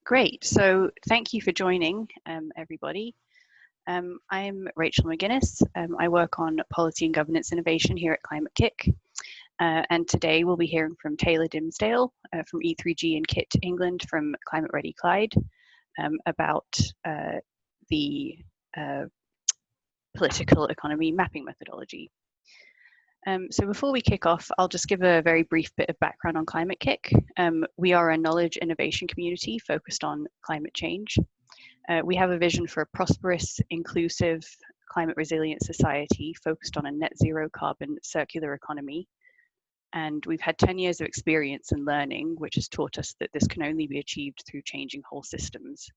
Great, so thank you for joining, everybody. I'm Rachel McGuinness. I work on policy and governance innovation here at Climate Kick. And today we'll be hearing from Taylor Dimsdale from E3G and KIT England from Climate Ready Clyde about the political economy mapping methodology. So before we kick off, I'll just give a very brief bit of background on Climate Kick. We are a knowledge innovation community focused on climate change. We have a vision for a prosperous, inclusive, climate resilient society focused on a net zero carbon circular economy. And we've had 10 years of experience and learning, which has taught us that this can only be achieved through changing whole systems.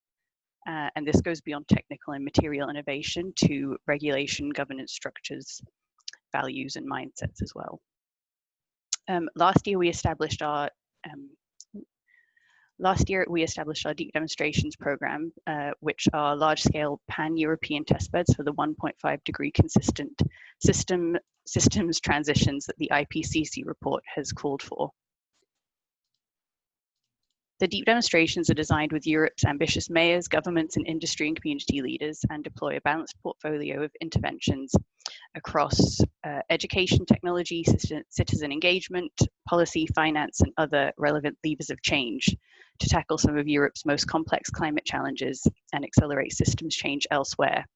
And this goes beyond technical and material innovation to regulation, governance structures, values and mindsets as well. Last year we established our deep demonstrations program, which are large-scale pan-European testbeds for the 1.5 degree consistent systems transitions that the IPCC report has called for. The deep demonstrations are designed with Europe's ambitious mayors, governments, and industry and community leaders, and deploy a balanced portfolio of interventions across education, technology, citizen engagement, policy, finance, and other relevant levers of change to tackle some of Europe's most complex climate challenges and accelerate systems change elsewhere.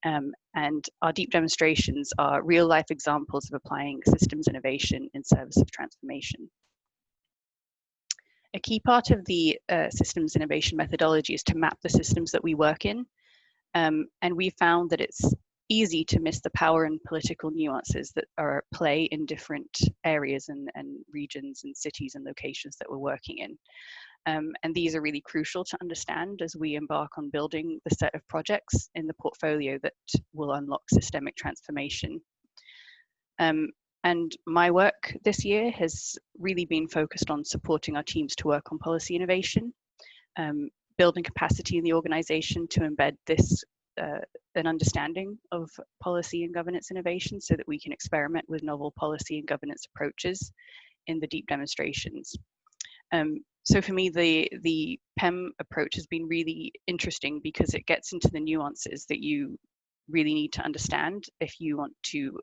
And our deep demonstrations are real-life examples of applying systems innovation in service of transformation. A key part of the systems innovation methodology is to map the systems that we work in. And we found that it's easy to miss the power and political nuances that are at play in different areas and regions and cities and locations that we're working in. And these are really crucial to understand as we embark on building the set of projects in the portfolio that will unlock systemic transformation. And my work this year has really been focused on supporting our teams to work on policy innovation, building capacity in the organization to embed this an understanding of policy and governance innovation so that we can experiment with novel policy and governance approaches in the deep demonstrations. So for me, the PEM approach has been really interesting because it gets into the nuances that you really need to understand if you want to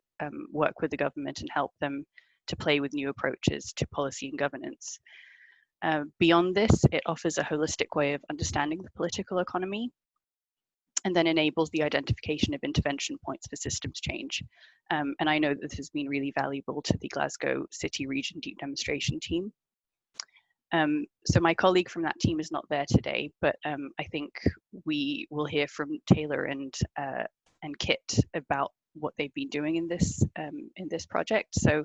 work with the government and help them to play with new approaches to policy and governance. Beyond this, it offers a holistic way of understanding the political economy and then enables the identification of intervention points for systems change. And I know that this has been really valuable to the Glasgow City Region deep demonstration team. So my colleague from that team is not there today, but I think we will hear from Taylor and KIT about what they've been doing in this project. So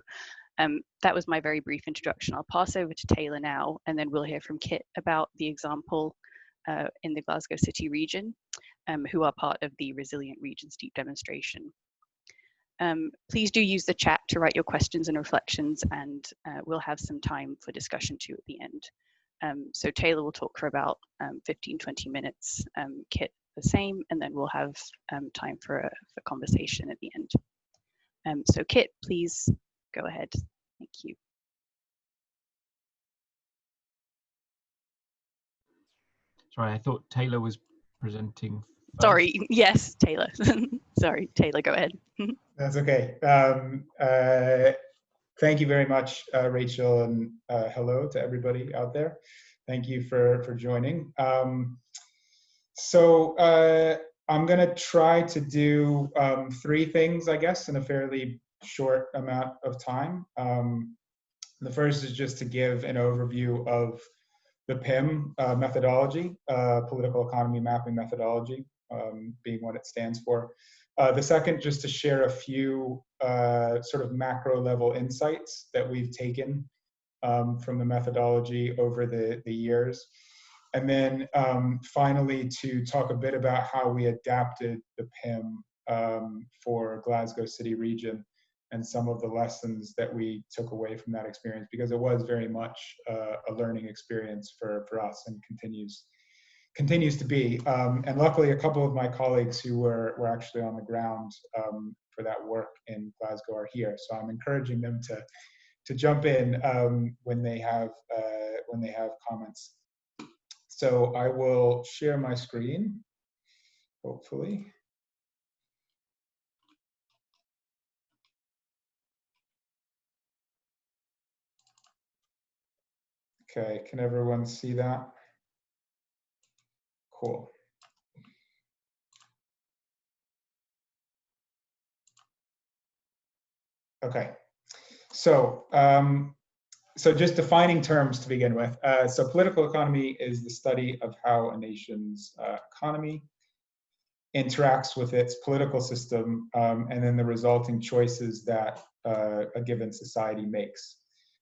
that was my very brief introduction. I'll pass over to Taylor now, and then we'll hear from KIT about the example in the Glasgow City Region, who are part of the Resilient Regions deep demonstration. Please do use the chat to write your questions and reflections, and we'll have some time for discussion too at the end. So Taylor will talk for about 15-20 minutes, KIT the same, and then we'll have time for conversation at the end. So KIT, please go ahead. Thank you. Sorry, I thought Taylor was presenting first. Sorry, yes, Taylor. Sorry, Taylor, go ahead. That's okay. Thank you very much, Rachel, and hello to everybody out there. Thank you for joining. So I'm going to try to do 3 things, I guess, in a fairly short amount of time. The first is just to give an overview of the PIM methodology, political economy mapping methodology, being what it stands for. The second, just to share a few sort of macro level insights that we've taken from the methodology over the years. And then finally, to talk a bit about how we adapted the PIM for Glasgow City Region and some of the lessons that we took away from that experience, because it was very much a learning experience for us and continues to be. And luckily, a couple of my colleagues who were actually on the ground for that work in Glasgow are here. So I'm encouraging them to jump in when they have comments. So I will share my screen, hopefully. Okay, can everyone see that? Cool. Okay, so so just defining terms to begin with. So political economy is the study of how a nation's economy interacts with its political system, and then the resulting choices that a given society makes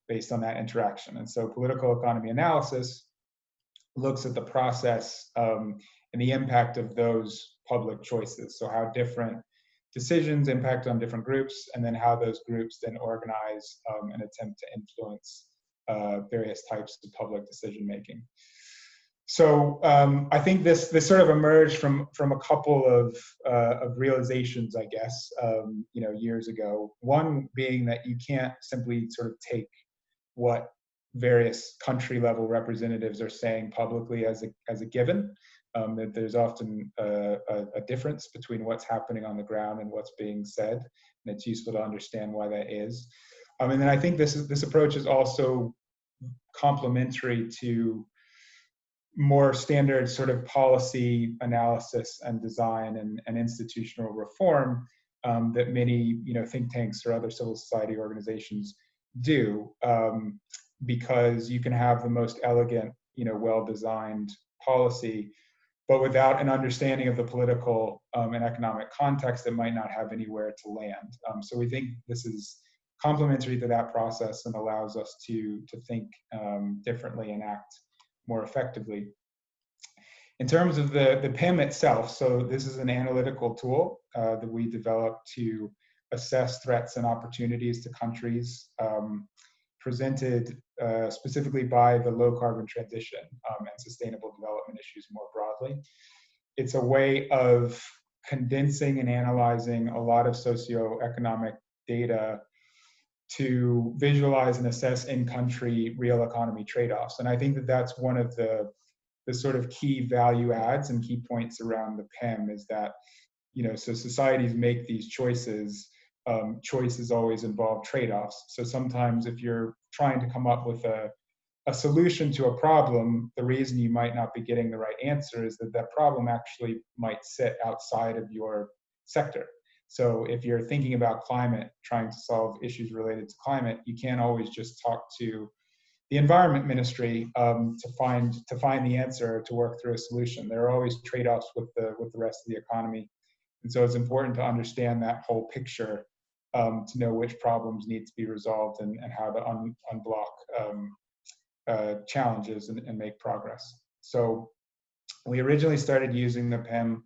based on that interaction. And so political economy analysis looks at the process and the impact of those public choices. So how different decisions impact on different groups, and then how those groups then organize and attempt to influence various types of public decision making. So I think this sort of emerged from a couple of realizations, I guess, years ago. One being that you can't simply sort of take what various country level representatives are saying publicly as a given. That there's often a difference between what's happening on the ground and what's being said, and it's useful to understand why that is. And then I think this approach is also complementary to more standard sort of policy analysis and design and institutional reform that many think tanks or other civil society organizations do, because you can have the most elegant, well-designed policy, but without an understanding of the political and economic context, it might not have anywhere to land. So we think this is complementary to that process and allows us to think differently and act more effectively. In terms of the PIM itself, so this is an analytical tool that we developed to assess threats and opportunities to countries, presented specifically by the low carbon transition and sustainable development issues more broadly. It's a way of condensing and analyzing a lot of socioeconomic data to visualize and assess in-country real economy trade-offs. And I think that that's one of the sort of key value adds and key points around the PIM is that, so societies make these choices. Choices always involve trade-offs. So sometimes if you're trying to come up with a solution to a problem, the reason you might not be getting the right answer is that that problem actually might sit outside of your sector. So if you're thinking about climate, trying to solve issues related to climate, you can't always just talk to the environment ministry to find the answer, to work through a solution. There are always trade-offs with the rest of the economy. And so it's important to understand that whole picture to know which problems need to be resolved and how to unblock challenges and make progress. So we originally started using the PIM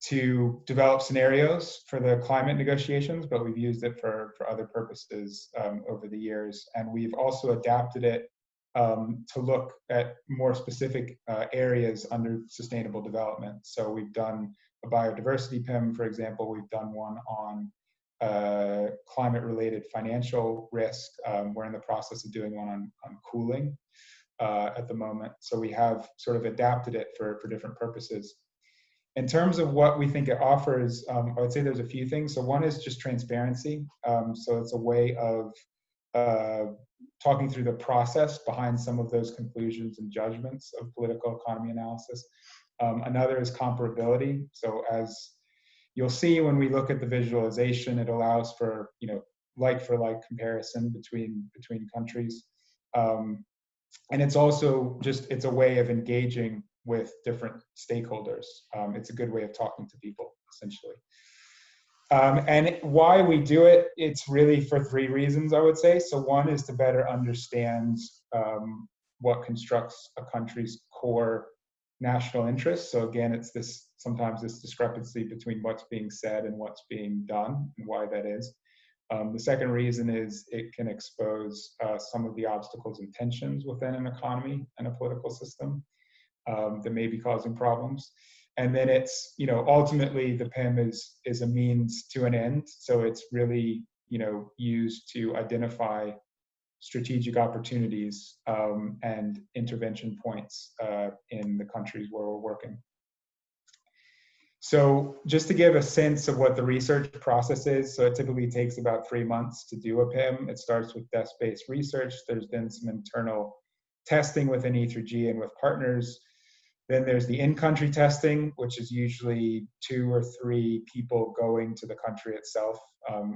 to develop scenarios for the climate negotiations, but we've used it for other purposes over the years. And we've also adapted it to look at more specific areas under sustainable development. So we've done a biodiversity PIM, for example. We've done one on climate-related financial risk. We're in the process of doing one on cooling at the moment. So we have sort of adapted it for different purposes. In terms of what we think it offers, I would say there's a few things. So one is just transparency. So it's a way of talking through the process behind some of those conclusions and judgments of political economy analysis. Another is comparability. So as you'll see when we look at the visualization, it allows for like-for-like comparison between countries. And it's also it's a way of engaging with different stakeholders. It's a good way of talking to people, essentially. And why we do it, it's really for three reasons, I would say. So one is to better understand what constructs a country's core national interests. So again, it's sometimes this discrepancy between what's being said and what's being done and why that is. The second reason is it can expose some of the obstacles and tensions within an economy and a political system that may be causing problems. And then it's, ultimately the PIM is a means to an end. So it's really, used to identify strategic opportunities and intervention points in the countries where we're working. So just to give a sense of what the research process is, so it typically takes about 3 months to do a PIM. It starts with desk-based research. There's then some internal testing within E3G and with partners. Then there's the in-country testing, which is usually 2 or 3 people going to the country itself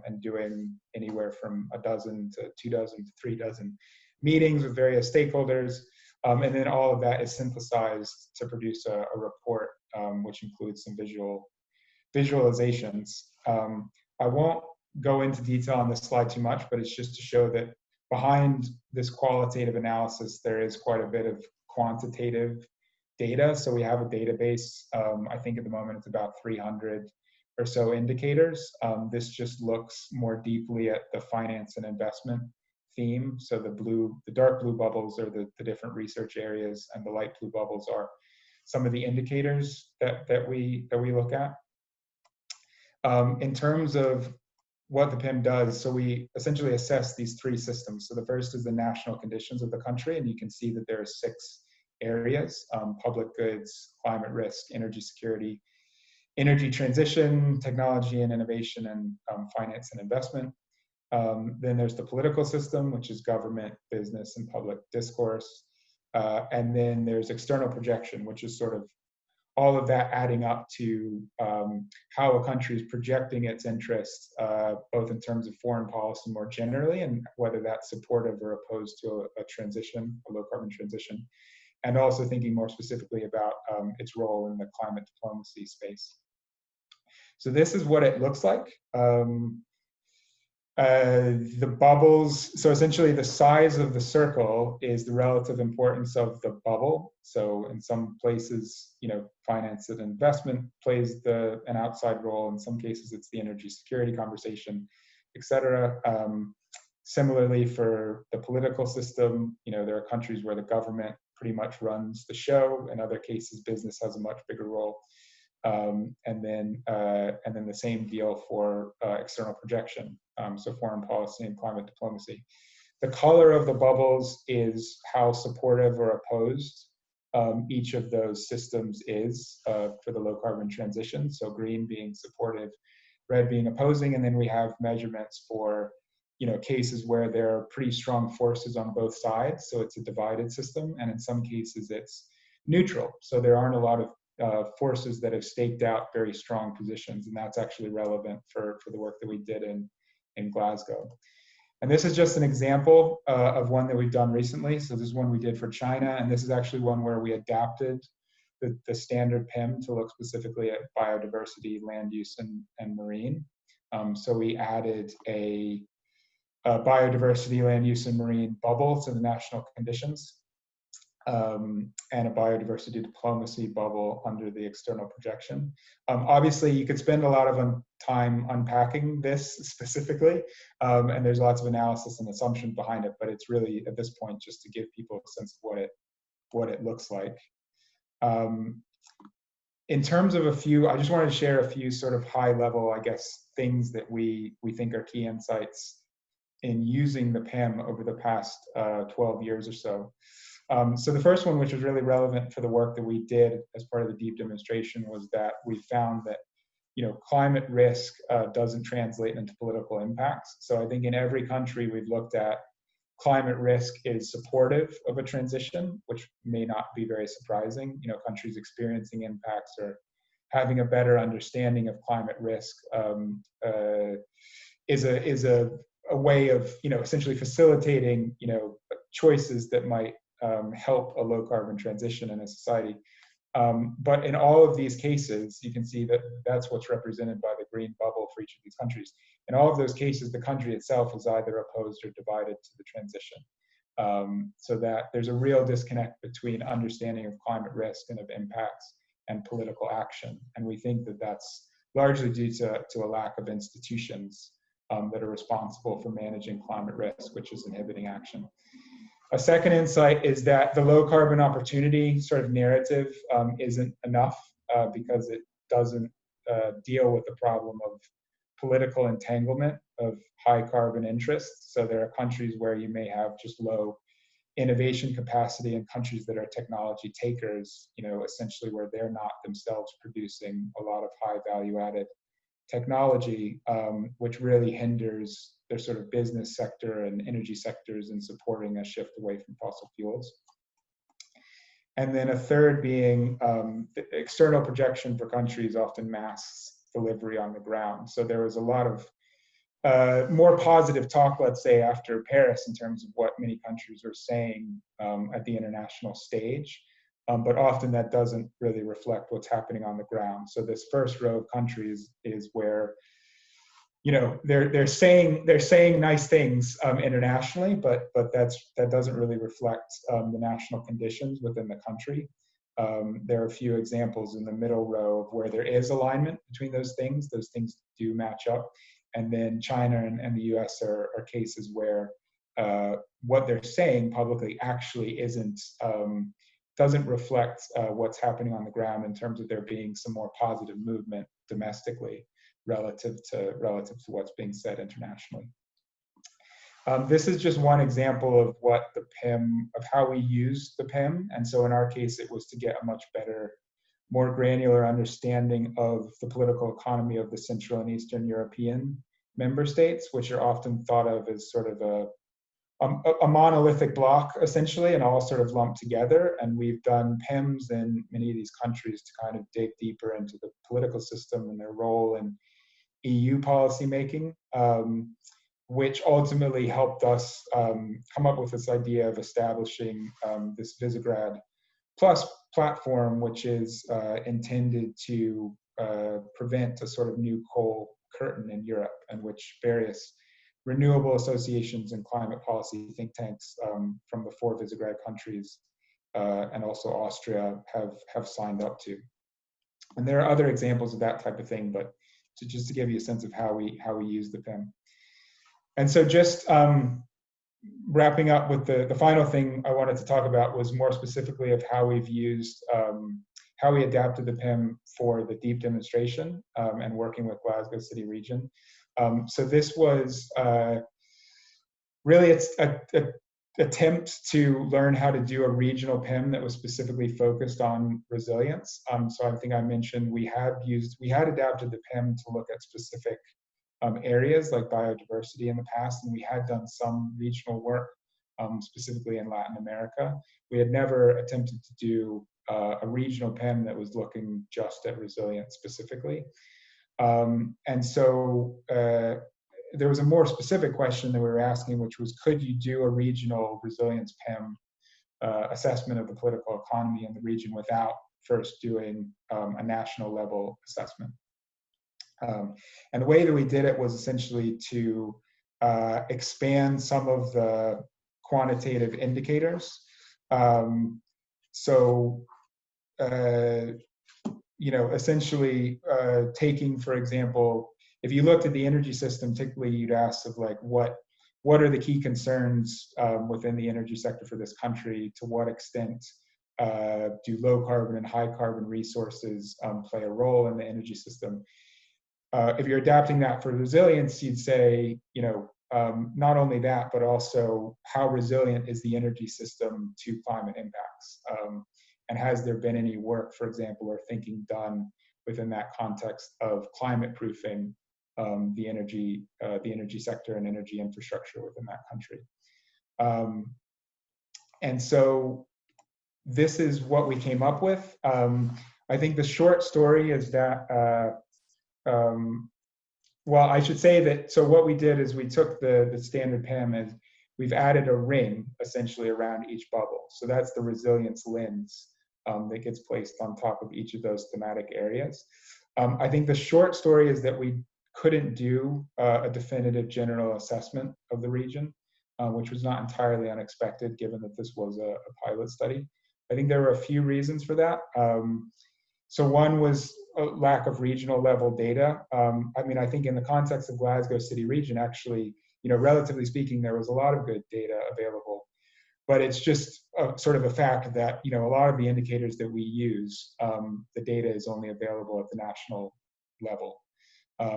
and doing anywhere from a dozen to 2 dozen to 3 dozen meetings with various stakeholders. And then all of that is synthesized to produce a report, which includes some visualizations. I won't go into detail on this slide too much, but it's just to show that behind this qualitative analysis, there is quite a bit of quantitative data. So we have a database. I think at the moment it's about 300 or so indicators. This just looks more deeply at the finance and investment theme. So the dark blue bubbles are the different research areas, and the light blue bubbles are some of the indicators that we look at. In terms of what the PIM does, so we essentially assess these 3 systems. So the first is the national conditions of the country, and you can see that there are 6 areas: public goods, climate risk, energy security, energy transition, technology and innovation, and finance and investment. Then there's the political system, which is government, business, and public discourse. And then there's external projection, which is sort of all of that adding up to how a country is projecting its interests, both in terms of foreign policy more generally, and whether that's supportive or opposed to a transition, a low carbon transition, and also thinking more specifically about its role in the climate diplomacy space. So this is what it looks like. The bubbles, so essentially the size of the circle is the relative importance of the bubble. So in some places, finance and investment plays an outside role. In some cases, it's the energy security conversation, et cetera. Similarly, for the political system, there are countries where the government pretty much runs the show. In other cases, business has a much bigger role. And then the same deal for external projection, so foreign policy and climate diplomacy. The color of the bubbles is how supportive or opposed each of those systems is for the low carbon transition. So green being supportive, red being opposing, and then we have measurements for cases where there are pretty strong forces on both sides. So it's a divided system, and in some cases it's neutral. So there aren't a lot of forces that have staked out very strong positions, and that's actually relevant for the work that we did in Glasgow. And this is just an example of one that we've done recently. So this is one we did for China, and this is actually one where we adapted the standard PIM to look specifically at biodiversity, land use, and marine. So we added a biodiversity, land use, and marine bubble to the national conditions, and a biodiversity diplomacy bubble under the external projection. Obviously, you could spend a lot of time unpacking this specifically, and there's lots of analysis and assumption behind it, but it's really, at this point, just to give people a sense of what it looks like. In terms of I just wanted to share a few sort of high level, I guess, things that we think are key insights in using the PIM over the past 12 years or so. So the first one, which was really relevant for the work that we did as part of the deep demonstration, was that we found that climate risk doesn't translate into political impacts. So I think in every country we've looked at, climate risk is supportive of a transition, which may not be very surprising. Countries experiencing impacts or having a better understanding of climate risk is a way of essentially facilitating choices that might help a low carbon transition in a society. But in all of these cases, you can see that that's what's represented by the green bubble for each of these countries. In all of those cases, the country itself is either opposed or divided to the transition. So that there's a real disconnect between understanding of climate risk and of impacts and political action. And we think that that's largely due to a lack of institutions that are responsible for managing climate risk, which is inhibiting action. A second insight is that the low carbon opportunity sort of narrative isn't enough because it doesn't deal with the problem of political entanglement of high carbon interests. So there are countries where you may have just low innovation capacity, and countries that are technology takers, essentially where they're not themselves producing a lot of high value added technology, which really hinders their sort of business sector and energy sectors in supporting a shift away from fossil fuels. And then a third being the external projection for countries often masks delivery on the ground. So there was a lot of more positive talk, let's say, after Paris in terms of what many countries are saying at the international stage. But often that doesn't really reflect what's happening on the ground. So this first row of countries is where, they're saying nice things internationally, but that doesn't really reflect the national conditions within the country. There are a few examples in the middle row of where there is alignment between those things. Those things do match up. And then China and the US are cases where what they're saying publicly actually doesn't reflect what's happening on the ground in terms of there being some more positive movement domestically relative to what's being said internationally. This is just one example of what the PIM, of how we use the PIM. And so in our case, it was to get a much better, more granular understanding of the political economy of the Central and Eastern European member states, which are often thought of as sort of a monolithic block, essentially, and all sort of lumped together. And we've done PIMs in many of these countries to kind of dig deeper into the political system and their role in EU policymaking, which ultimately helped us come up with this idea of establishing this Visegrad Plus platform, which is intended to prevent a sort of new coal curtain in Europe, and which various renewable associations and climate policy think tanks from the 4 Visegrad countries and also Austria have signed up to. And there are other examples of that type of thing, but just to give you a sense of how we use the PIM. And so just wrapping up with the final thing I wanted to talk about was more specifically of how we've used, how we adapted the PIM for the deep demonstration and working with Glasgow City Region. So this was really it's an attempt to learn how to do a regional PIM that was specifically focused on resilience. So I think I mentioned we had adapted the PIM to look at specific areas like biodiversity in the past, and we had done some regional work, specifically in Latin America. We had never attempted to do a regional PIM that was looking just at resilience specifically. And so there was a more specific question that we were asking, which was, could you do a regional resilience PIM assessment of the political economy in the region without first doing a national level assessment? And the way that we did it was essentially to expand some of the quantitative indicators. Essentially taking, for example, if you looked at the energy system, typically you'd ask of like, what are the key concerns within the energy sector for this country? To what extent do low carbon and high carbon resources play a role in the energy system? If you're adapting that for resilience, you'd say, not only that, but also how resilient is the energy system to climate impacts? And has there been any work, for example, or thinking done within that context of climate proofing the energy sector and energy infrastructure within that country? And so this is what we came up with. I think the short story is that, well, I should say that, so what we did is we took the standard PIM and we've added a ring essentially around each bubble. So that's the resilience lens that gets placed on top of each of those thematic areas. I think the short story is that we couldn't do a definitive general assessment of the region, which was not entirely unexpected given that this was a pilot study. I think there were a few reasons for that. So one was a lack of regional level data. I mean, I think in the context of Glasgow City Region, actually, relatively speaking, there was a lot of good data available. But it's just sort of a fact that, a lot of the indicators that we use, the data is only available at the national level.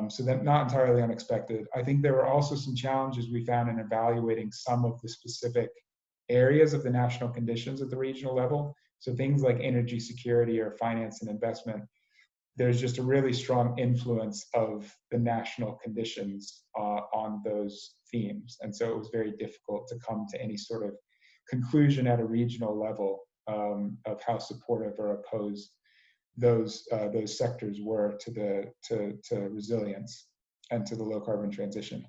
So that not entirely unexpected. I think there were also some challenges we found in evaluating some of the specific areas of the national conditions at the regional level. So things like energy security or finance and investment, there's just a really strong influence of the national conditions on those themes. And so it was very difficult to come to any sort of conclusion at a regional level of how supportive or opposed those sectors were to resilience and to the low carbon transition.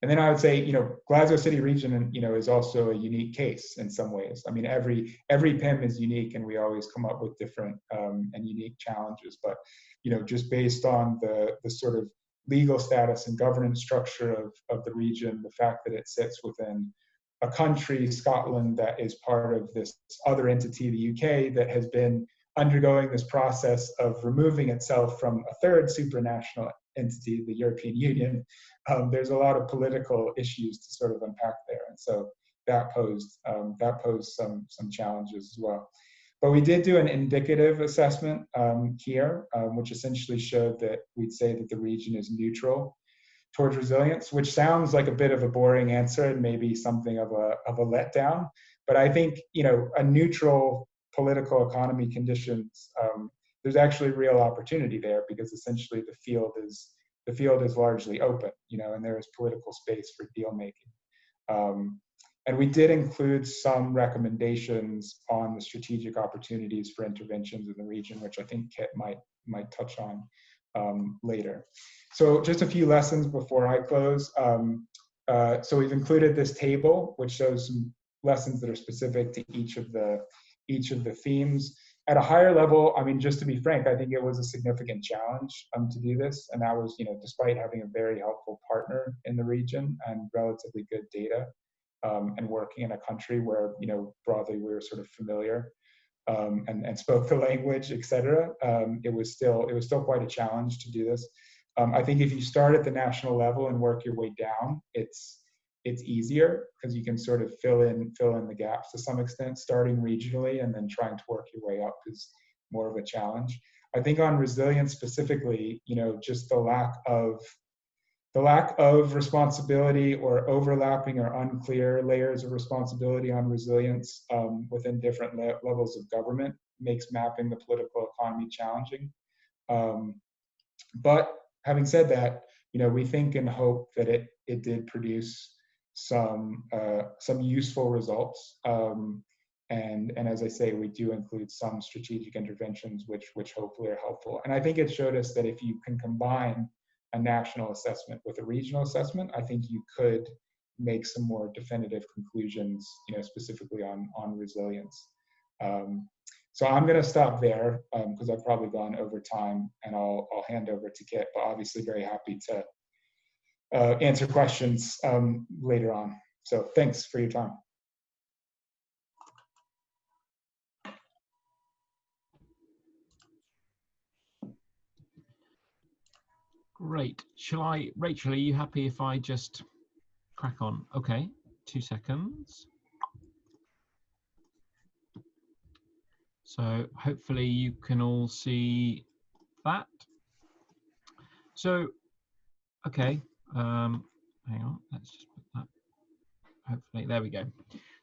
And then I would say, Glasgow City Region, is also a unique case in some ways. I mean, every PIM is unique, and we always come up with different and unique challenges. But, just based on the sort of legal status and governance structure of the region, the fact that it sits within a country, Scotland, that is part of this other entity, the UK, that has been undergoing this process of removing itself from a third supranational entity, the European Union. There's a lot of political issues to sort of unpack there, and so that posed some challenges as well. But we did do an indicative assessment here, which essentially showed that we'd say that the region is neutral towards resilience, which sounds like a bit of a boring answer and maybe something of a letdown. But I think a neutral political economy conditions, there's actually real opportunity there, because essentially the field is largely open, and there is political space for deal making. And we did include some recommendations on the strategic opportunities for interventions in the region, which I think Kit might touch on later. So just a few lessons before I close. So we've included this table, which shows some lessons that are specific to each of the themes. At a higher level, I mean, just to be frank, I think it was a significant challenge to do this. And that was, despite having a very helpful partner in the region and relatively good data, and working in a country where, broadly we were sort of familiar and spoke the language, et cetera. It was still quite a challenge to do this. I think if you start at the national level and work your way down, it's easier, because you can sort of fill in the gaps to some extent. Starting regionally and then trying to work your way up is more of a challenge. I think on resilience specifically, just the lack of responsibility or overlapping or unclear layers of responsibility on resilience within different levels of government makes mapping the political economy challenging. But having said that, we think and hope that it did produce some useful results. And as I say, we do include some strategic interventions which hopefully are helpful. And I think it showed us that if you can combine a national assessment with a regional assessment, I think you could make some more definitive conclusions, specifically on resilience. So I'm going to stop there because I've probably gone over time, and I'll hand over to Kit, but obviously very happy to answer questions later on. So thanks for your time. Great. Rachel, are you happy if I just crack on? Okay, 2 seconds. So hopefully you can all see that. So, okay, hang on, let's just put that, hopefully, there we go.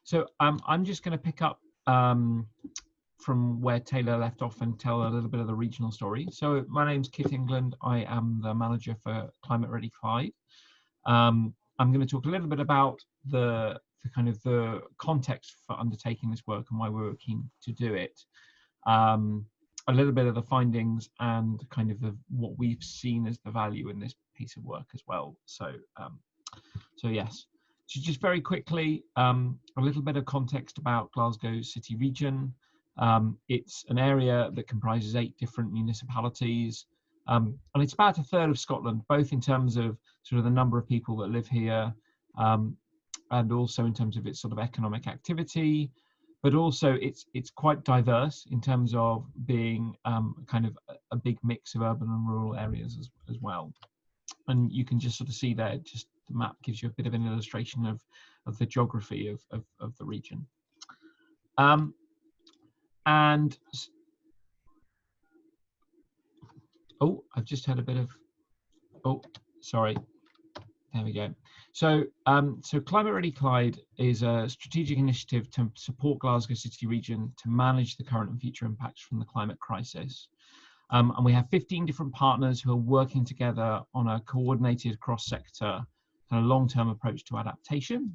So I'm just going to pick up from where Taylor left off and tell a little bit of the regional story. So my name's Kit England. I am the manager for Climate Ready Clyde. I'm going to talk a little bit about the kind of the context for undertaking this work and why we were keen to do it. A little bit of the findings and kind of what we've seen as the value in this piece of work as well. So, so yes. So just very quickly, a little bit of context about Glasgow City Region. It's an area that comprises 8 different municipalities, and it's about a third of Scotland, both in terms of sort of the number of people that live here, and also in terms of its sort of economic activity, but also it's quite diverse in terms of being kind of a big mix of urban and rural areas as well. And you can just sort of see there, just the map gives you a bit of an illustration of the geography of the region. And oh, I've just had a bit of Oh, sorry. There we go. So, so Climate Ready Clyde is a strategic initiative to support Glasgow City Region to manage the current and future impacts from the climate crisis. And we have 15 different partners who are working together on a coordinated cross-sector kind of long-term approach to adaptation.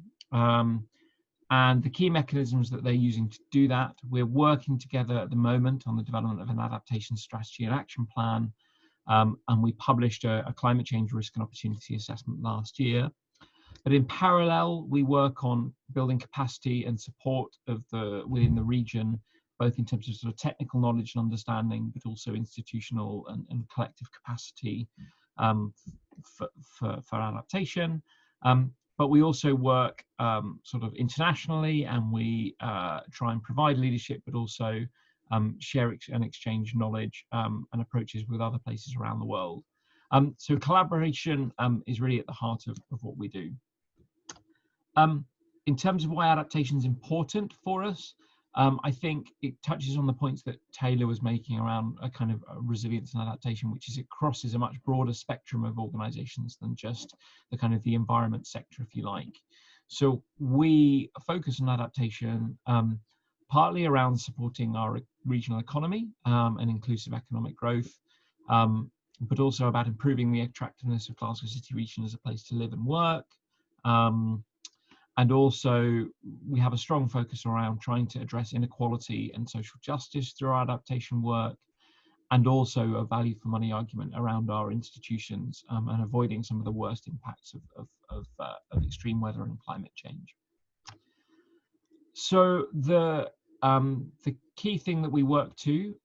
And the key mechanisms that they're using to do that, we're working together at the moment on the development of an adaptation strategy and action plan. And we published a climate change risk and opportunity assessment last year. But in parallel, we work on building capacity and support within the region, both in terms of sort of technical knowledge and understanding, but also institutional and collective capacity for adaptation. But we also work sort of internationally, and we try and provide leadership, but also share and exchange knowledge and approaches with other places around the world. So collaboration is really at the heart of what we do. In terms of why adaptation is important for us, I think it touches on the points that Taylor was making around a kind of resilience and adaptation, which is it crosses a much broader spectrum of organizations than just the kind of the environment sector, if you like. So we focus on adaptation partly around supporting our regional economy and inclusive economic growth, but also about improving the attractiveness of Glasgow City Region as a place to live and work. And also, we have a strong focus around trying to address inequality and social justice through our adaptation work, and also a value for money argument around our institutions and avoiding some of the worst impacts of extreme weather and climate change. So the key thing that we work to,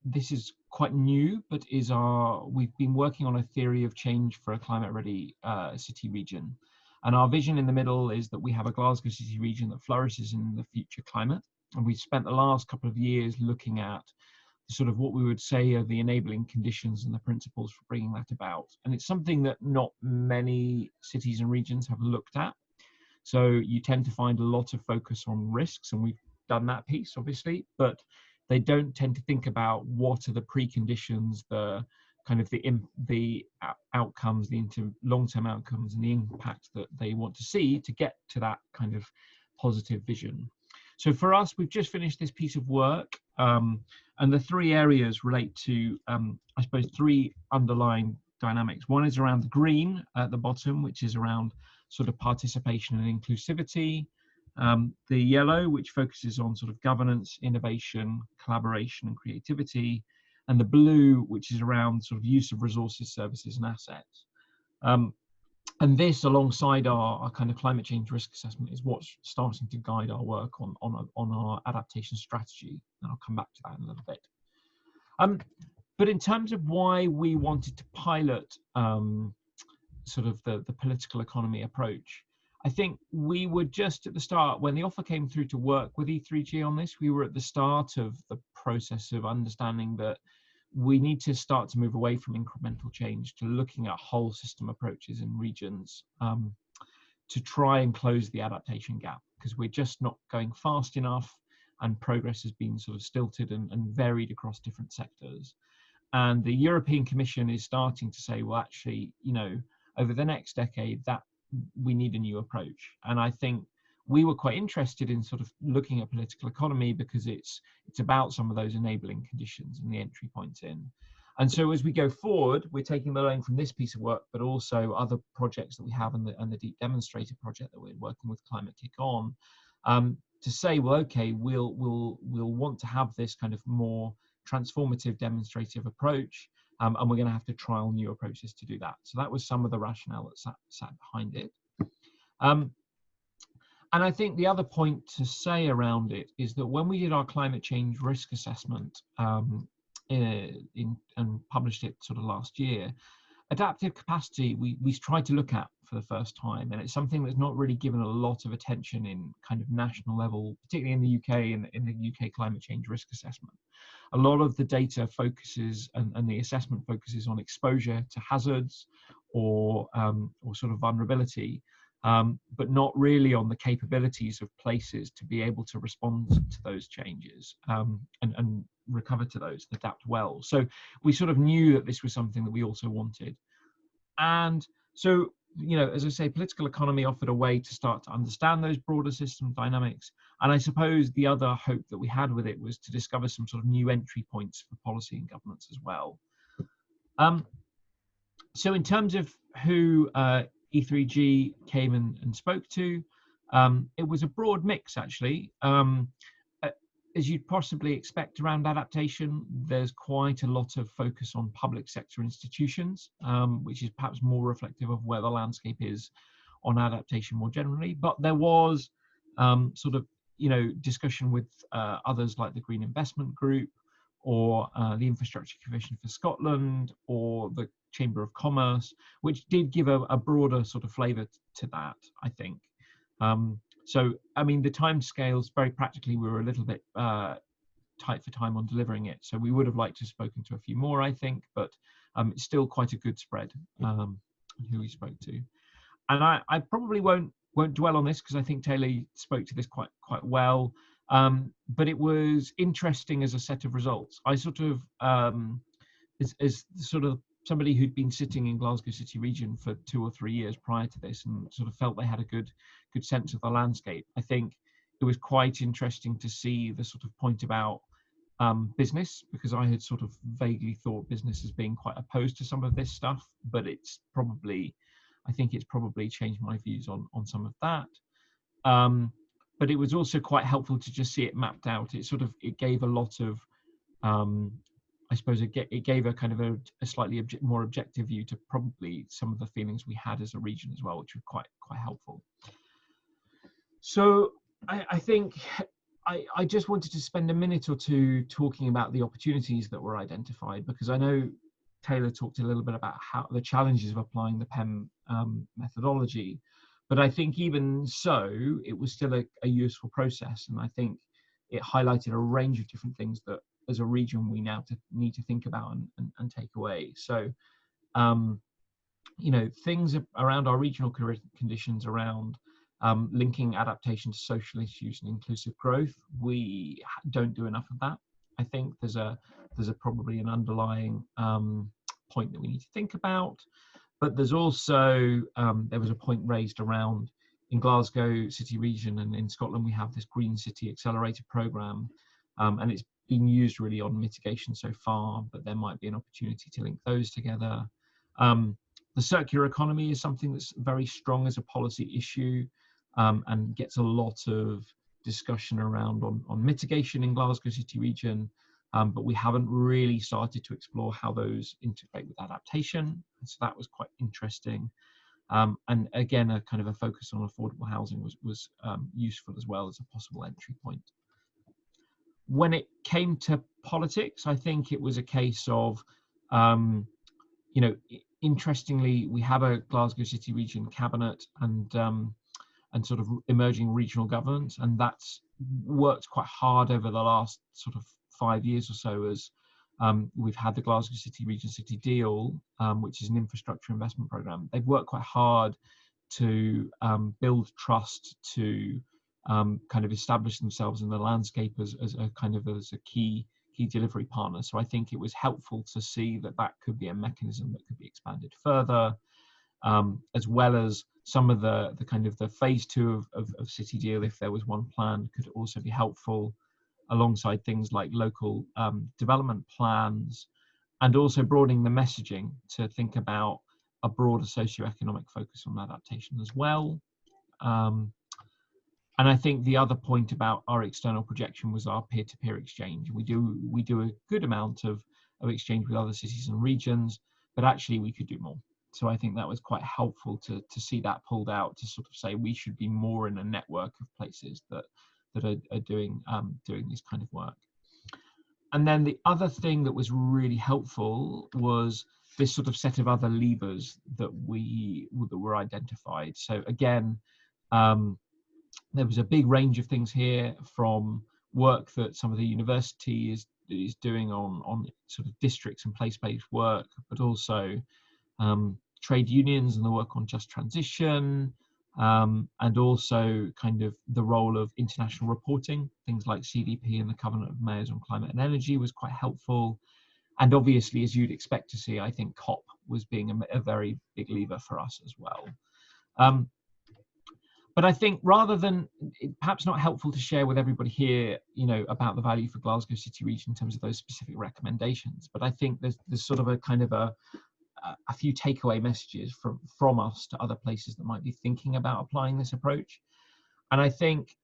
this is quite new, but we've been working on a theory of change for a climate ready city region. And our vision in the middle is that we have a Glasgow City Region that flourishes in the future climate. And we've spent the last couple of years looking at sort of what we would say are the enabling conditions and the principles for bringing that about. And it's something that not many cities and regions have looked at. So you tend to find a lot of focus on risks, and we've done that piece, obviously, but they don't tend to think about what are the preconditions, the kind of the outcomes, the long-term outcomes and the impact that they want to see to get to that kind of positive vision. So for us, we've just finished this piece of work, and the three areas relate to, I suppose, three underlying dynamics. One is around the green at the bottom, which is around sort of participation and inclusivity. The yellow, which focuses on sort of governance, innovation, collaboration and creativity. And the blue, which is around sort of use of resources, services and assets. And this, alongside our kind of climate change risk assessment, is what's starting to guide our work on our adaptation strategy. And I'll come back to that in a little bit. But in terms of why we wanted to pilot sort of the political economy approach, I think we were just at the start, when the offer came through to work with E3G on this, we were at the start of the process of understanding that we need to start to move away from incremental change to looking at whole system approaches in regions to try and close the adaptation gap, because we're just not going fast enough and progress has been sort of stilted and varied across different sectors. And the European Commission is starting to say, well, actually, you know, over the next decade, that we need a new approach. And I think we were quite interested in sort of looking at political economy because it's about some of those enabling conditions and the entry points in. And so as we go forward, we're taking the learning from this piece of work, but also other projects that we have and the Deep Demonstrator project that we're working with Climate Kick on, to say, well, okay, we'll want to have this kind of more transformative, demonstrative approach, and we're going to have to trial new approaches to do that. So that was some of the rationale that sat behind it. And I think the other point to say around it is that when we did our climate change risk assessment and published it sort of last year, adaptive capacity we tried to look at for the first time, and it's something that's not really given a lot of attention in kind of national level, particularly in the UK and in the UK climate change risk assessment. A lot of the data focuses and the assessment focuses on exposure to hazards or sort of vulnerability, but not really on the capabilities of places to be able to respond to those changes and recover to those and adapt well. So we sort of knew that this was something that we also wanted. And so, you know, as I say, political economy offered a way to start to understand those broader system dynamics. And I suppose the other hope that we had with it was to discover some sort of new entry points for policy and governance as well. So in terms of who E3G came and spoke to, it was a broad mix, actually. As you'd possibly expect around adaptation, there's quite a lot of focus on public sector institutions, which is perhaps more reflective of where the landscape is on adaptation more generally. But there was sort of, you know, discussion with others like the Green Investment Group, or the Infrastructure Commission for Scotland, or the Chamber of Commerce, which did give a broader sort of flavour to that, I think. So, I mean, the timescales, very practically, we were a little bit tight for time on delivering it. So we would have liked to have spoken to a few more, I think, but it's still quite a good spread who we spoke to. And I probably won't dwell on this because I think Taylor spoke to this quite well. But it was interesting as a set of results. I sort of, as sort of somebody who'd been sitting in Glasgow City Region for 2 or 3 years prior to this, and sort of felt they had a good sense of the landscape. I think it was quite interesting to see the sort of point about business, because I had sort of vaguely thought business as being quite opposed to some of this stuff, but I think it's probably changed my views on some of that. But it was also quite helpful to just see it mapped out. It gave a lot of, I suppose it gave a kind of a slightly more objective view to probably some of the feelings we had as a region as well, which was quite helpful. So I think I just wanted to spend a minute or two talking about the opportunities that were identified, because I know Taylor talked a little bit about how the challenges of applying the PEM methodology. But I think even so, it was still a useful process. And I think it highlighted a range of different things that as a region we now need to think about and take away. So, you know, things around our regional conditions around linking adaptation to social issues and inclusive growth, we don't do enough of that. I think there's probably an underlying point that we need to think about. But there's also, there was a point raised around in Glasgow City Region, and in Scotland we have this Green City Accelerator programme, and it's been used really on mitigation so far, but there might be an opportunity to link those together. The circular economy is something that's very strong as a policy issue, and gets a lot of discussion around on mitigation in Glasgow City Region. But we haven't really started to explore how those integrate with adaptation. And so that was quite interesting. And again, a kind of a focus on affordable housing was useful as well as a possible entry point. When it came to politics, I think it was a case of, you know, interestingly, we have a Glasgow City Region cabinet and sort of emerging regional governments, and that's worked quite hard over the last sort of 5 years or so, as we've had the Glasgow City Region City Deal, which is an infrastructure investment programme. They've worked quite hard to build trust, to kind of establish themselves in the landscape as a key delivery partner. So I think it was helpful to see that could be a mechanism that could be expanded further, as well as some of the kind of the phase 2 of City Deal, if there was one planned, could also be helpful, alongside things like local development plans, and also broadening the messaging to think about a broader socioeconomic focus on adaptation as well. And I think the other point about our external projection was our peer-to-peer exchange. We do a good amount of exchange with other cities and regions, but actually we could do more. So I think that was quite helpful to see that pulled out, to sort of say we should be more in a network of places that are doing this kind of work. And then the other thing that was really helpful was this sort of set of other levers that were identified. So again, there was a big range of things here, from work that some of the university is doing on sort of districts and place-based work, but also trade unions and the work on just transition, and also kind of the role of international reporting. Things like CDP and the Covenant of Mayors on Climate and Energy was quite helpful. And obviously, as you'd expect to see, I think COP was being a very big lever for us as well. But I think rather than, perhaps not helpful to share with everybody here, about the value for Glasgow City Region in terms of those specific recommendations, but I think there's sort of a kind of a few takeaway messages from us to other places that might be thinking about applying this approach. And I think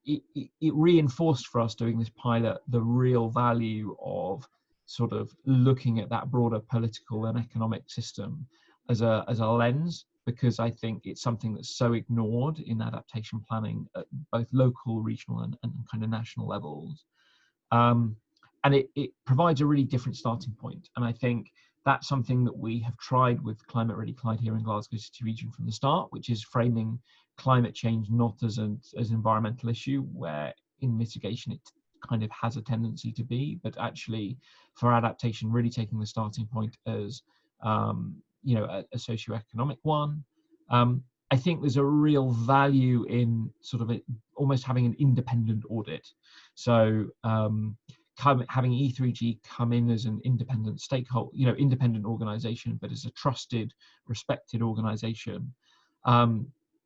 it reinforced for us doing this pilot the real value of sort of looking at that broader political and economic system as a lens, because I think it's something that's so ignored in adaptation planning at both local, regional and kind of national levels. And it provides a really different starting point. And I think that's something that we have tried with Climate Ready Clyde here in Glasgow City Region from the start, which is framing climate change not as an environmental issue, where in mitigation it kind of has a tendency to be, but actually for adaptation, really taking the starting point as a socioeconomic one. I think there's a real value in sort of almost having an independent audit. So having E3G come in as an independent stakeholder, independent organization, but as a trusted, respected organization,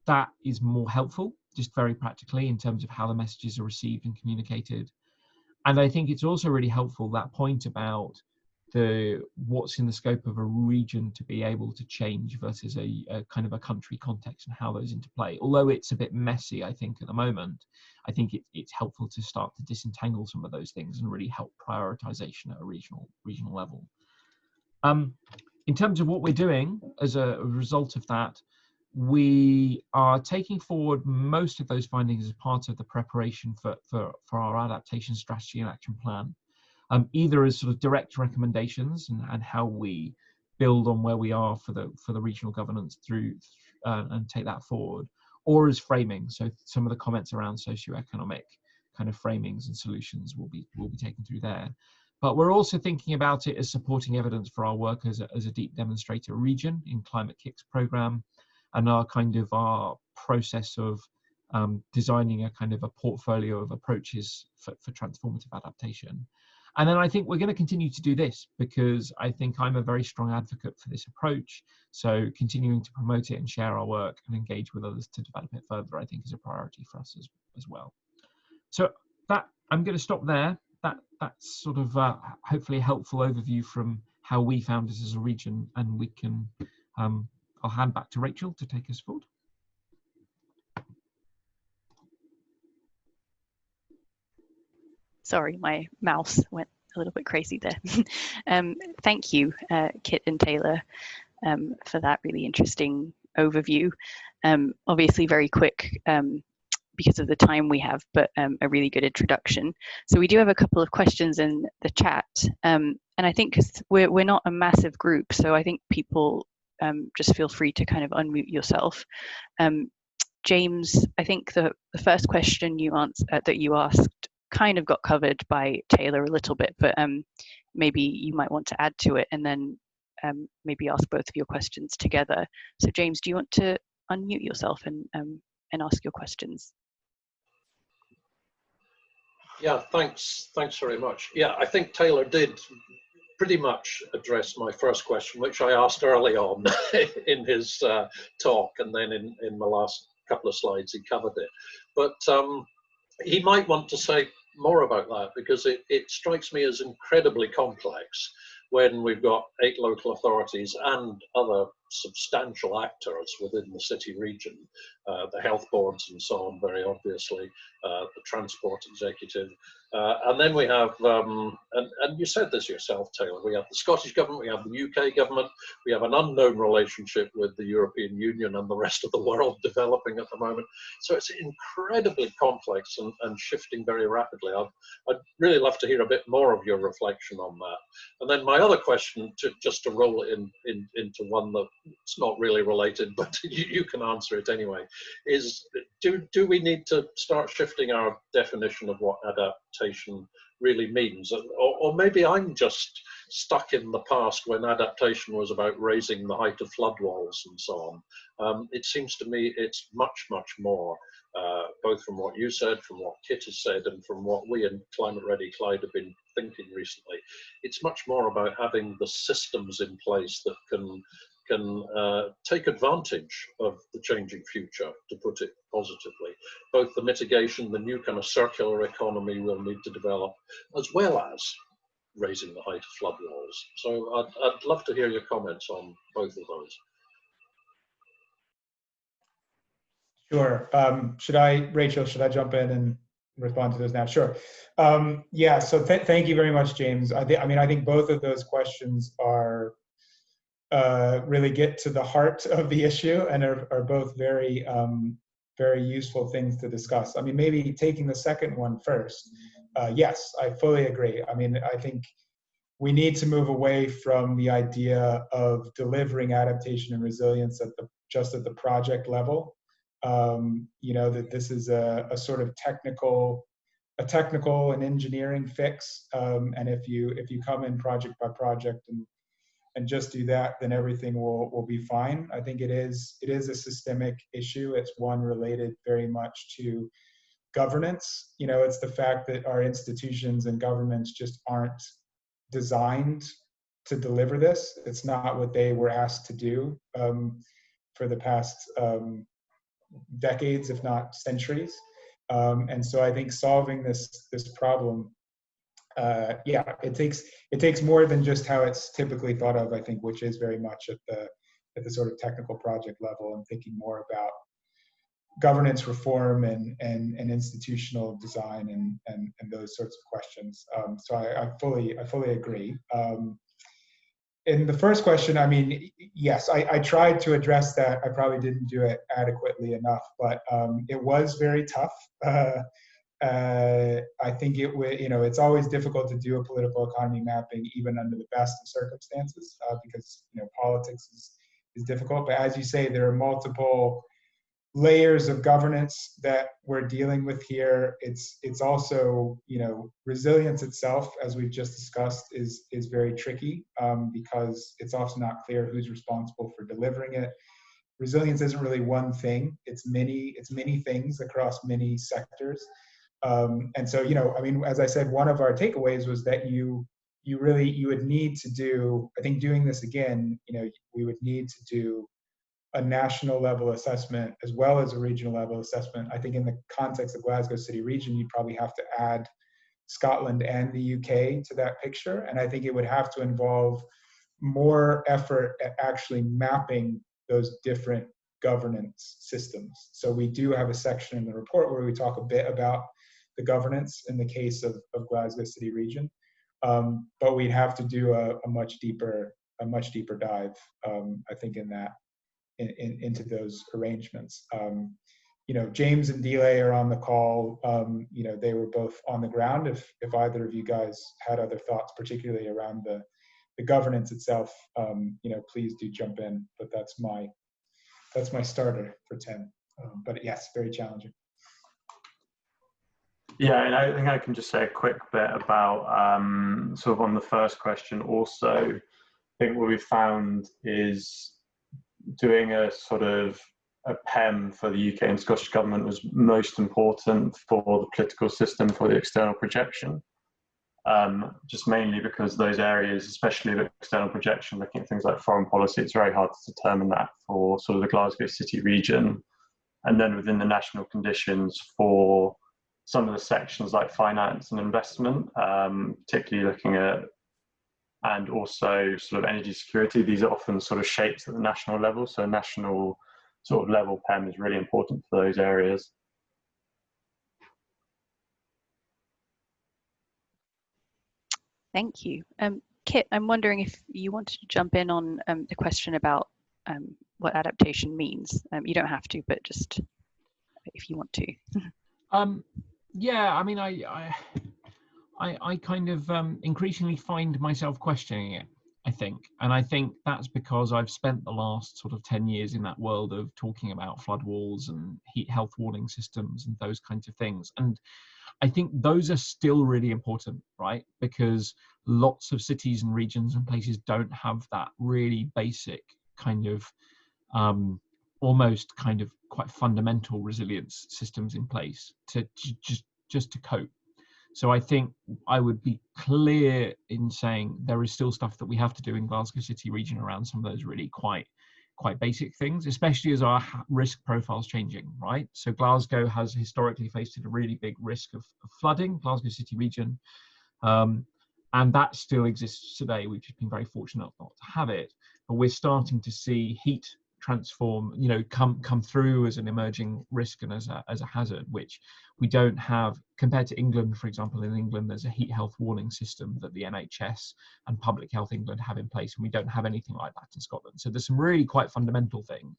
that is more helpful, just very practically in terms of how the messages are received and communicated. And I think it's also really helpful, that point about what's in the scope of a region to be able to change versus a kind of a country context and how those interplay. Although it's a bit messy, I think, at the moment, I think it's helpful to start to disentangle some of those things and really help prioritization at a regional level. In terms of what we're doing as a result of that, we are taking forward most of those findings as part of the preparation for our adaptation strategy and action plan. Either as sort of direct recommendations and how we build on where we are for the regional governance through and take that forward, or as framing. So some of the comments around socioeconomic kind of framings and solutions will be taken through there. But we're also thinking about it as supporting evidence for our work as a deep demonstrator region in Climate Kicks program, and our process of designing a kind of a portfolio of approaches for transformative adaptation. And then I think we're going to continue to do this, because I think I'm a very strong advocate for this approach. So continuing to promote it and share our work and engage with others to develop it further, I think is a priority for us as well. So that I'm going to stop there. That's sort of hopefully a helpful overview from how we found this as a region, and we can, I'll hand back to Rachel to take us forward. Sorry, my mouse went a little bit crazy there. Thank you, Kit and Taylor, for that really interesting overview. Obviously very quick because of the time we have, but a really good introduction. So we do have a couple of questions in the chat. And I think because we're not a massive group, so I think people just feel free to kind of unmute yourself. James, I think the first question that you asked kind of got covered by Taylor a little bit, but maybe you might want to add to it, and then maybe ask both of your questions together. So James, do you want to unmute yourself and ask your questions? Yeah, thanks very much. Yeah, I think Taylor did pretty much address my first question, which I asked early on in his talk, and then in the last couple of slides he covered it. But he might want to say more about that, because it strikes me as incredibly complex when we've got 8 local authorities and other substantial actors within the city region, the health boards and so on, very obviously, the transport executive. And then we have, and you said this yourself, Taylor, we have the Scottish government, we have the UK government, we have an unknown relationship with the European Union and the rest of the world developing at the moment. So it's incredibly complex and shifting very rapidly. I'd really love to hear a bit more of your reflection on that. And then my other question, just to roll it into one that it's not really related, but you can answer it anyway, is do we need to start shifting our definition of what adaptation really means? Or maybe I'm just stuck in the past when adaptation was about raising the height of floodwalls and so on. It seems to me it's much, much more, both from what you said, from what Kit has said, and from what we in Climate Ready Clyde have been thinking recently. It's much more about having the systems in place that can take advantage of the changing future, to put it positively. Both the mitigation, the new kind of circular economy we'll need to develop, as well as raising the height of floodwalls. So I'd love to hear your comments on both of those. Sure. Rachel, should I jump in and respond to those now? Sure. Yeah, so thank you very much, James. I think both of those questions are really get to the heart of the issue and are both very, very useful things to discuss. I mean, maybe taking the second one first. Yes, I fully agree. I mean, I think we need to move away from the idea of delivering adaptation and resilience just at the project level. You know, that this is a sort of technical and engineering fix. And if you come in project by project and just do that, then everything will be fine. I think it is a systemic issue. It's one related very much to governance. You know, it's the fact that our institutions and governments just aren't designed to deliver this. It's not what they were asked to do for the past decades, if not centuries. And so I think solving this problem, yeah, it takes more than just how it's typically thought of, I think, which is very much at the sort of technical project level, and thinking more about governance reform and institutional design and those sorts of questions. So I fully agree. In the first question, I mean, yes, I tried to address that. I probably didn't do it adequately enough, but it was very tough. I think it's always difficult to do a political economy mapping, even under the best of circumstances, because, politics is difficult. But as you say, there are multiple layers of governance that we're dealing with here. It's also, resilience itself, as we've just discussed, is very tricky because it's often not clear who's responsible for delivering it. Resilience isn't really one thing. It's many things across many sectors. And so, as I said, one of our takeaways was that you would need to do, I think doing this again, we would need to do a national level assessment as well as a regional level assessment. I think in the context of Glasgow City Region, you'd probably have to add Scotland and the UK to that picture. And I think it would have to involve more effort at actually mapping those different governance systems. So we do have a section in the report where we talk a bit about the governance in the case of Glasgow City Region. But we'd have to do a much deeper dive, I think, into those arrangements. James and Delay are on the call. They were both on the ground. If either of you guys had other thoughts, particularly around the governance itself, please do jump in. But that's my starter for 10. But yes, very challenging. Yeah, and I think I can just say a quick bit about sort of on the first question also. I think what we found is doing a sort of a PEM for the UK and Scottish government was most important for the political system, for the external projection. Just mainly because those areas, especially the external projection, looking at things like foreign policy, it's very hard to determine that for sort of the Glasgow City region. And then within the national conditions for some of the sections like finance and investment, particularly looking at, and also sort of energy security, these are often sort of shaped at the national level. So national sort of level PEM is really important for those areas. Thank you. Kit, I'm wondering if you wanted to jump in on the question about what adaptation means. You don't have to, but just if you want to. Yeah, I mean, I kind of increasingly find myself questioning it. I think. And I think that's because I've spent the last sort of 10 years in that world of talking about flood walls and heat health warning systems and those kinds of things. And I think those are still really important, right? Because lots of cities and regions and places don't have that really basic kind of almost kind of quite fundamental resilience systems in place to just to cope. So I think I would be clear in saying there is still stuff that we have to do in Glasgow City Region around some of those really quite basic things, especially as our risk profile's changing, right? So Glasgow has historically faced a really big risk of flooding, Glasgow City Region, and that still exists today. We've just been very fortunate not to have it, but we're starting to see heat transform, come through as an emerging risk and as a hazard, which we don't have compared to England. For example, in England, there's a heat health warning system that the NHS and Public Health England have in place, and we don't have anything like that in Scotland. So there's some really quite fundamental things,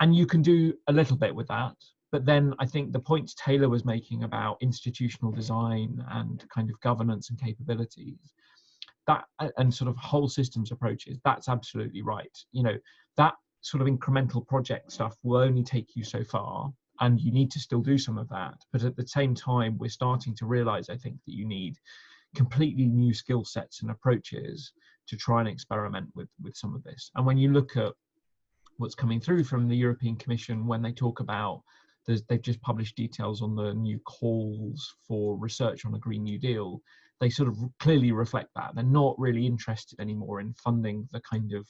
and you can do a little bit with that. But then I think the points Taylor was making about institutional design and kind of governance and capabilities, that and sort of whole systems approaches, that's absolutely right. That sort of incremental project stuff will only take you so far, and you need to still do some of that. But at the same time, we're starting to realize, I think, that you need completely new skill sets and approaches to try and experiment with some of this. And when you look at what's coming through from the European Commission, when they talk about, they've just published details on the new calls for research on a Green New Deal, they sort of clearly reflect that. They're not really interested anymore in funding the kind of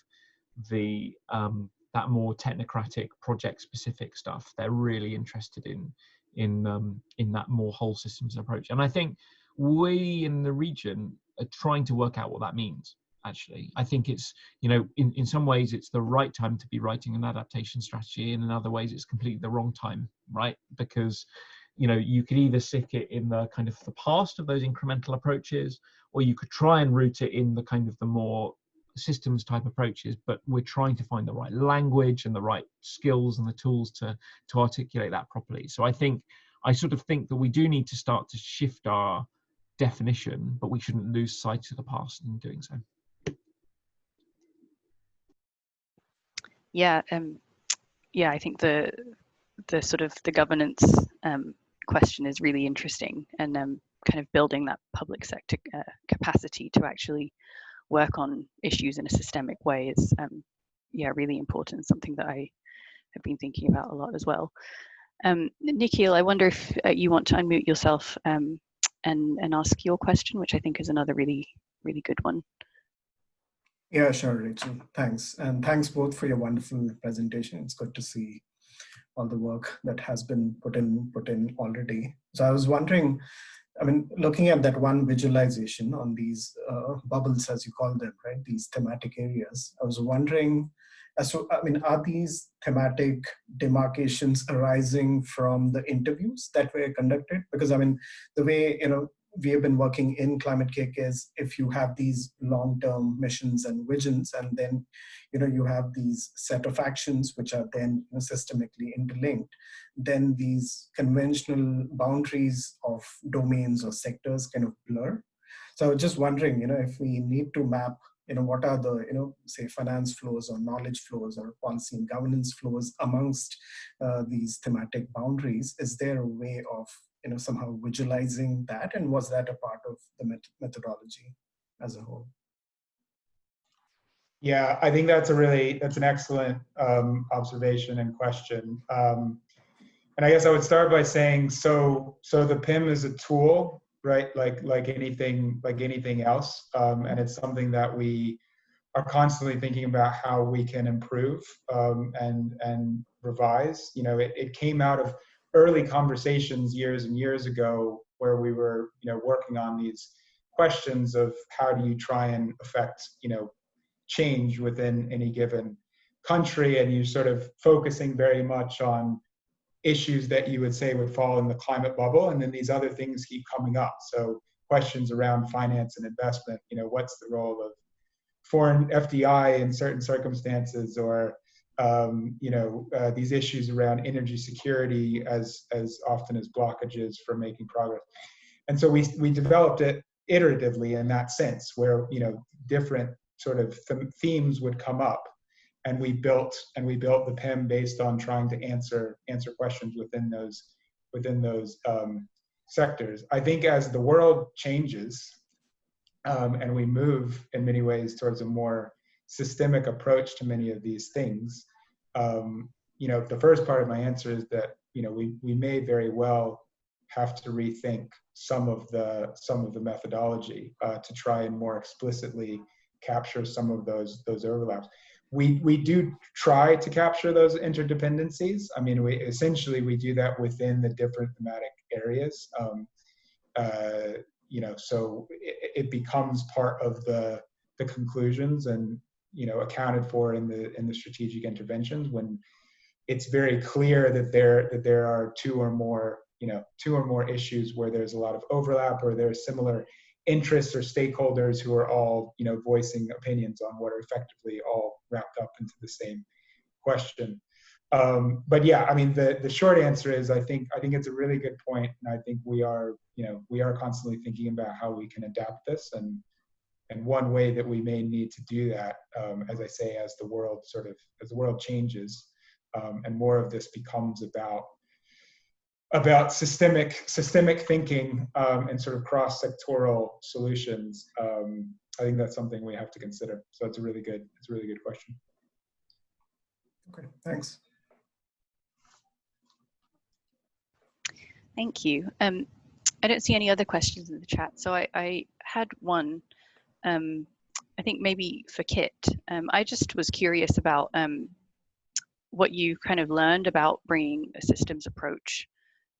that more technocratic project specific stuff. They're really interested in that more whole systems approach. And I think we in the region are trying to work out what that means. Actually, I think it's, in some ways it's the right time to be writing an adaptation strategy, and in other ways it's completely the wrong time, right? Because you could either stick it in the kind of the past of those incremental approaches, or you could try and root it in the kind of the more systems type approaches. But we're trying to find the right language and the right skills and the tools to articulate that properly. So I sort of think that we do need to start to shift our definition, but we shouldn't lose sight of the past in doing so. Yeah, I think the sort of the governance question is really interesting, and kind of building that public sector capacity to actually work on issues in a systemic way is really important, something that I have been thinking about a lot as well. Nikhil, I wonder if you want to unmute yourself and ask your question, which I think is another really, really good one. Yeah, sure, Rachel. Thanks. And thanks both for your wonderful presentation. It's good to see all the work that has been put in already. So I was wondering, looking at that one visualization on these bubbles, as you call them, right? These thematic areas. I was wondering, are these thematic demarcations arising from the interviews that were conducted? Because the way, we have been working in Climate Kick is, if you have these long-term missions and visions, and then, you have these set of actions which are then systemically interlinked, then these conventional boundaries of domains or sectors kind of blur. So I was just wondering, if we need to map, what are the, say finance flows or knowledge flows or policy and governance flows amongst these thematic boundaries, is there a way of somehow visualizing that, and was that a part of the methodology as a whole? Yeah, I think that's an excellent observation and question. And I guess I would start by saying, so the PIM is a tool, right? Like anything else, and it's something that we are constantly thinking about how we can improve and revise. It came out of early conversations years and years ago, where we were working on these questions of how do you try and affect change within any given country, and you sort of focusing very much on issues that you would say would fall in the climate bubble, and then these other things keep coming up. So questions around finance and investment, what's the role of foreign FDI in certain circumstances, or these issues around energy security as often as blockages for making progress. And so we developed it iteratively in that sense, where different sort of themes would come up, and we built the PIM based on trying to answer questions within those sectors. I think as the world changes, and we move in many ways towards a more systemic approach to many of these things, the first part of my answer is that we may very well have to rethink some of the methodology to try and more explicitly capture some of those overlaps. We do try to capture those interdependencies. I mean, we do that within the different thematic areas. So it becomes part of the conclusions and accounted for in the strategic interventions when it's very clear that there are two or more issues where there's a lot of overlap, or there's similar interests or stakeholders who are all voicing opinions on what are effectively all wrapped up into the same question. But yeah, I mean, the short answer is I think it's a really good point, and I think we are constantly thinking about how we can adapt this, and one way that we may need to do that, as I say, as the world changes, and more of this becomes about systemic thinking, and sort of cross-sectoral solutions. I think that's something we have to consider. So it's a really good question. Okay, thanks. Thank you. I don't see any other questions in the chat, so I had one. I think maybe for Kit. I just was curious about what you kind of learned about bringing a systems approach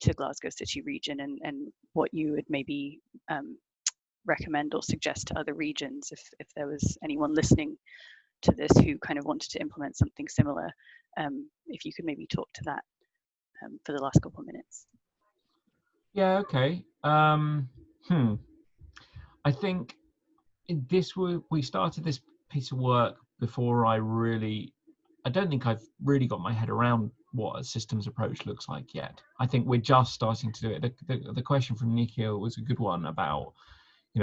to Glasgow City Region, and what you would maybe recommend or suggest to other regions if there was anyone listening to this who kind of wanted to implement something similar. If you could maybe talk to that for the last couple of minutes. Yeah, okay. I think we started this piece of work before I don't think I've really got my head around what a systems approach looks like yet. I think we're just starting to do it. The question from Nikhil was a good one about,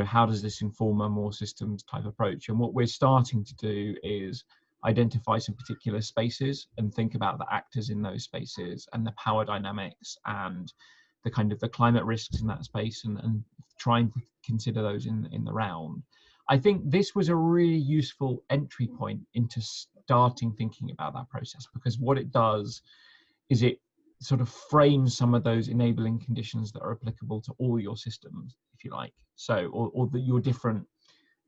how does this inform a more systems type approach? And what we're starting to do is identify some particular spaces and think about the actors in those spaces and the power dynamics and the kind of the climate risks in that space, and trying to consider those in the round. I think this was a really useful entry point into starting thinking about that process, because what it does is it sort of frames some of those enabling conditions that are applicable to all your systems, if you like. So, or your different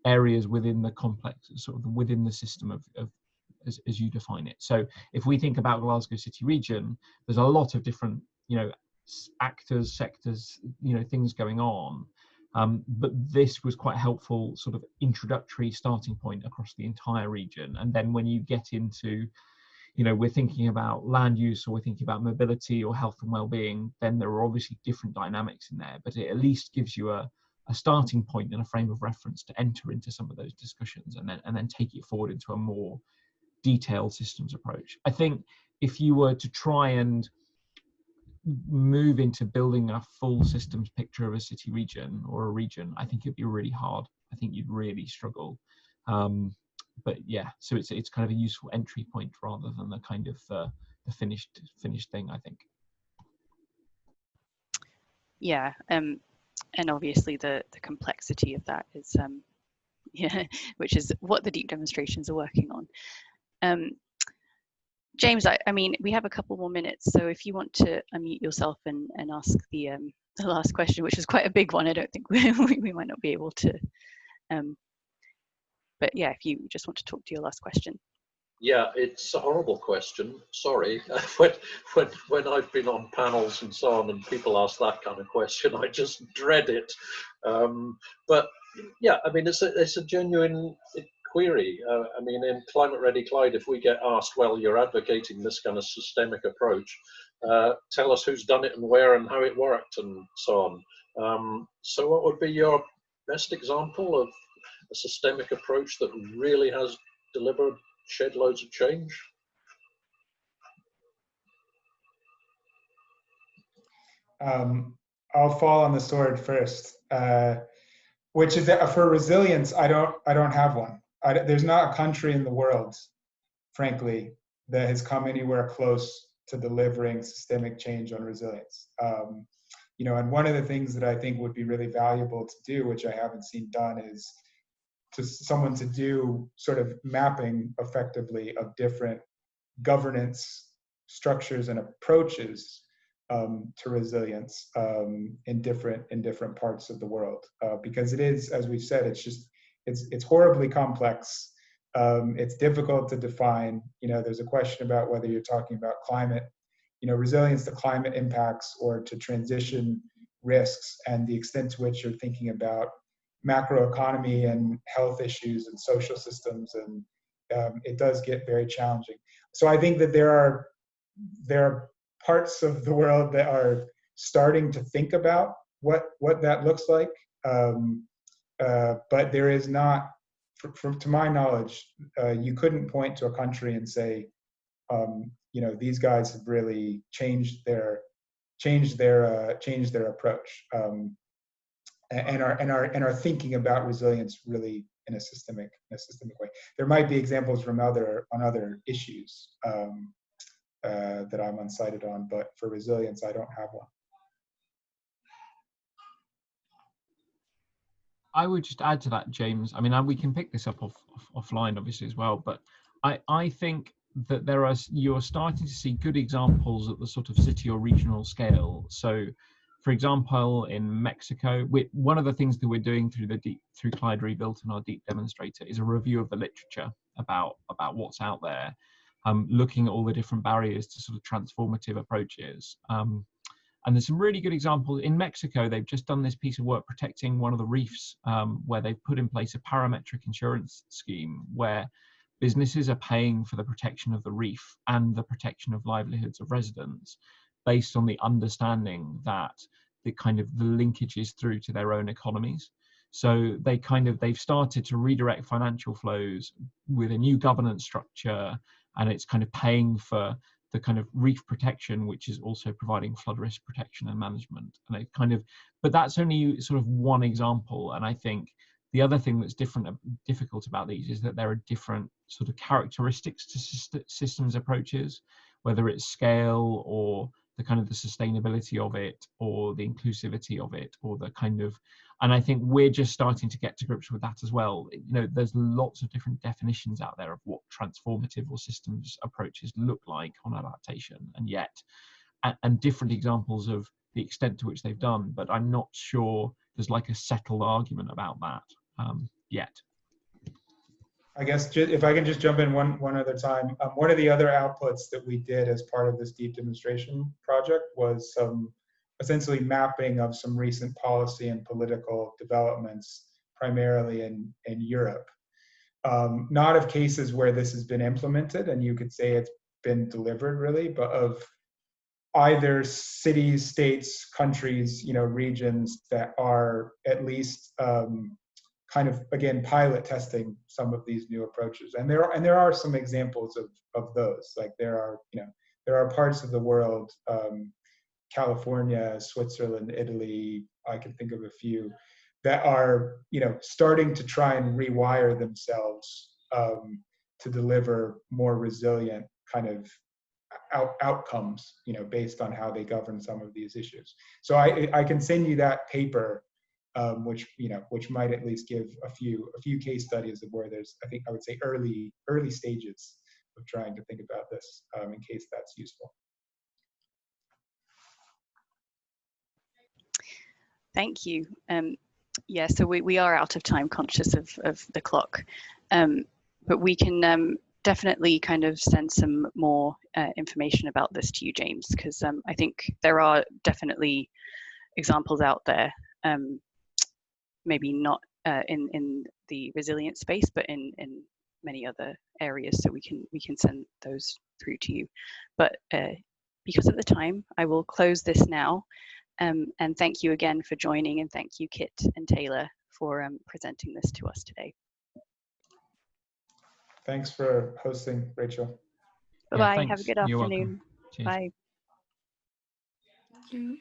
areas within the complex, sort of within the system of as you define it. So if we think about Glasgow City Region, there's a lot of different, actors, sectors, things going on. But this was quite a helpful sort of introductory starting point across the entire region. And then when you get into, we're thinking about land use, or we're thinking about mobility or health and well-being, then there are obviously different dynamics in there, but it at least gives you a starting point and a frame of reference to enter into some of those discussions, and then take it forward into a more detailed systems approach. I think if you were to try and move into building a full systems picture of a city region or a region, I think it'd be really hard. I think you'd really struggle. But yeah, so it's kind of a useful entry point rather than the kind of the finished thing, I think. Yeah, and obviously the complexity of that is which is what the deep demonstrations are working on. James, I mean, we have a couple more minutes, so if you want to unmute yourself and ask the last question, which is quite a big one, I don't think we might not be able to. But yeah, if you just want to talk to your last question. Yeah, it's a horrible question. Sorry. When I've been on panels and so on, and people ask that kind of question, I just dread it. But yeah, I mean, it's a genuine query. I mean, in Climate Ready Clyde, if we get asked, well, you're advocating this kind of systemic approach, tell us who's done it and where and how it worked and so on. So what would be your best example of a systemic approach that really has delivered shed loads of change? I'll fall on the sword first, which is that for resilience, I don't have one. there's not a country in the world, frankly, that has come anywhere close to delivering systemic change on resilience. You know, and one of the things that I think would be really valuable to do, which I haven't seen done, is someone to do sort of mapping effectively of different governance structures and approaches to resilience in different parts of the world, because it is, as we've said, it's horribly complex. It's difficult to define. You know, there's a question about whether you're talking about climate, you know, resilience to climate impacts or to transition risks, and the extent to which you're thinking about macroeconomy and health issues and social systems, and it does get very challenging. So I think that there are parts of the world that are starting to think about what that looks like, but there is not, to my knowledge, you couldn't point to a country and say, you know, these guys have really changed their approach, and are thinking about resilience really in a systemic way. There might be examples from other issues that I'm unsighted on, but for resilience, I don't have one. I would just add to that, James. I mean, we can pick this up offline, obviously, as well. But I think that you're starting to see good examples at the sort of city or regional scale. So, for example, in Mexico, one of the things that we're doing through Clyde Rebuilt and our deep demonstrator is a review of the literature about what's out there, looking at all the different barriers to sort of transformative approaches. And there's some really good examples. In Mexico, they've just done this piece of work protecting one of the reefs, where they've put in place a parametric insurance scheme where businesses are paying for the protection of the reef and the protection of livelihoods of residents based on the understanding that the linkages through to their own economies. So they've started to redirect financial flows with a new governance structure, and it's kind of paying for the kind of reef protection, which is also providing flood risk protection and management. And but that's only sort of one example. And I think the other thing that's difficult about these is that there are different sort of characteristics to systems approaches, whether it's scale or the kind of the sustainability of it or the inclusivity of it, or the kind of, and I think we're just starting to get to grips with that as well. You know, there's lots of different definitions out there of what transformative or systems approaches look like on adaptation, and yet, and different examples of the extent to which they've done, but I'm not sure there's like a settled argument about that yet. I guess if I can just jump in one other time, one of the other outputs that we did as part of this deep demonstration project was some essentially mapping of some recent policy and political developments, primarily in Europe. Not of cases where this has been implemented and you could say it's been delivered really, but of either cities, states, countries, you know, regions that are at least kind of, again, pilot testing some of these new approaches. And there are some examples of those. Like there are parts of the world, California, Switzerland, Italy, I can think of a few, that are, you know, starting to try and rewire themselves to deliver more resilient kind of outcomes, you know, based on how they govern some of these issues. So I can send you that paper, which might at least give a few case studies of where there's, I would say early stages of trying to think about this, in case that's useful. Thank you. Yeah, so we are out of time, conscious of the clock, but we can definitely kind of send some more information about this to you, James, because I think there are definitely examples out there, maybe not in the resilience space, but in many other areas. So we can send those through to you. But because of the time, I will close this now. And thank you again for joining, and thank you, Kit and Taylor, for presenting this to us today. Thanks for hosting, Rachel. Bye-bye. Yeah, have a good You're afternoon. welcome. Cheers. Bye. Thank you.